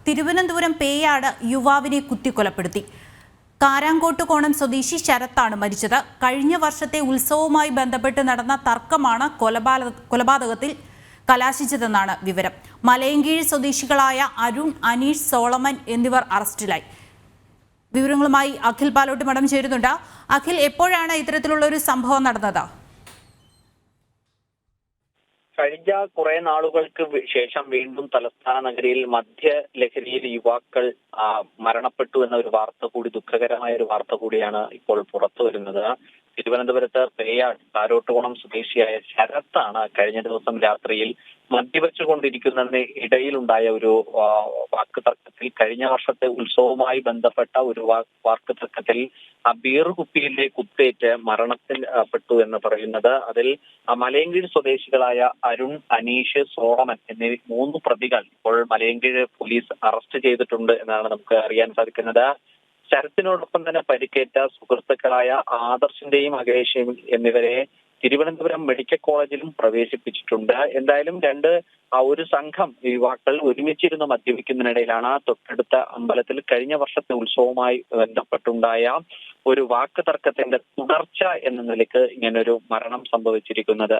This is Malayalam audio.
തിരുവനന്തപുരം പേയാട് യുവാവിനെ കുത്തിക്കൊലപ്പെടുത്തി. കാരാങ്കോട്ടുകോണം സ്വദേശി ശരത്താണ് മരിച്ചത്. കഴിഞ്ഞ വർഷത്തെ ഉത്സവവുമായി ബന്ധപ്പെട്ട് നടന്ന തർക്കമാണ് കൊലപാതകത്തിൽ കലാശിച്ചതെന്നാണ് വിവരം. മലയങ്കീഴ് സ്വദേശികളായ അരുൺ, അനീഷ്, സോളമൻ എന്നിവർ അറസ്റ്റിലായി. വിവരങ്ങളുമായി അഖിൽ പാലോട്ട് മഠം ചേരുന്നുണ്ട്. അഖിൽ, എപ്പോഴാണ് ഇത്തരത്തിലുള്ള ഒരു സംഭവം നടന്നത്? കഴിഞ്ഞ കുറെ നാളുകൾക്ക് ശേഷം വീണ്ടും തലസ്ഥാന നഗരിയിൽ മദ്യലഹരിയിൽ യുവാക്കൾ മരണപ്പെട്ടു എന്ന ഒരു വാർത്ത കൂടി, ദുഃഖകരമായ ഒരു വാർത്ത കൂടിയാണ് ഇപ്പോൾ പുറത്തു വരുന്നത്. തിരുവനന്തപുരത്ത് പേയാട് കാരോട്ടുകോണം സ്വദേശിയായ ശരത്താണ് കഴിഞ്ഞ ദിവസം രാത്രിയിൽ മദ്യവെച്ചുകൊണ്ടിരിക്കുന്നതിന് ഇടയിലുണ്ടായ ഒരു വാക്ക് തർക്കത്തിൽ, കഴിഞ്ഞ വർഷത്തെ ഉത്സവവുമായി ബന്ധപ്പെട്ട ഒരു വാക്ക് തർക്കത്തിൽ ബീർ കുപ്പിയിലെ കുത്തേറ്റ് മരണത്തിൽപ്പെട്ടു എന്ന് പറയുന്നത്. അതിൽ മലയങ്കീഴ് സ്വദേശികളായ അരുൺ, അനീഷ്, സോളമൻ എന്നീ 3 പ്രതികൾ ഇപ്പോൾ മലയങ്കീഴ് പോലീസ് അറസ്റ്റ് ചെയ്തിട്ടുണ്ട് എന്നാണ് നമുക്ക് അറിയാൻ സാധിക്കുന്നത്. ശരത്തിനോടൊപ്പം തന്നെ പരിക്കേറ്റ സുഹൃത്തുക്കളായ ആദർശിന്റെയും അഖിലേഷയും എന്നിവരെ തിരുവനന്തപുരം മെഡിക്കൽ കോളേജിലും പ്രവേശിപ്പിച്ചിട്ടുണ്ട്. എന്തായാലും ഒരു സംഘം യുവാക്കൾ ഒരുമിച്ചിരുന്ന് മദ്യപിക്കുന്നതിനിടയിലാണ് തൊട്ടടുത്ത അമ്പലത്തിൽ കഴിഞ്ഞ വർഷത്തെ ഉത്സവവുമായി ബന്ധപ്പെട്ടുണ്ടായ ഒരു വാക്ക് തർക്കത്തിന്റെ തുടർച്ച എന്ന നിലയ്ക്ക് ഇങ്ങനൊരു മരണം സംഭവിച്ചിരിക്കുന്നത്.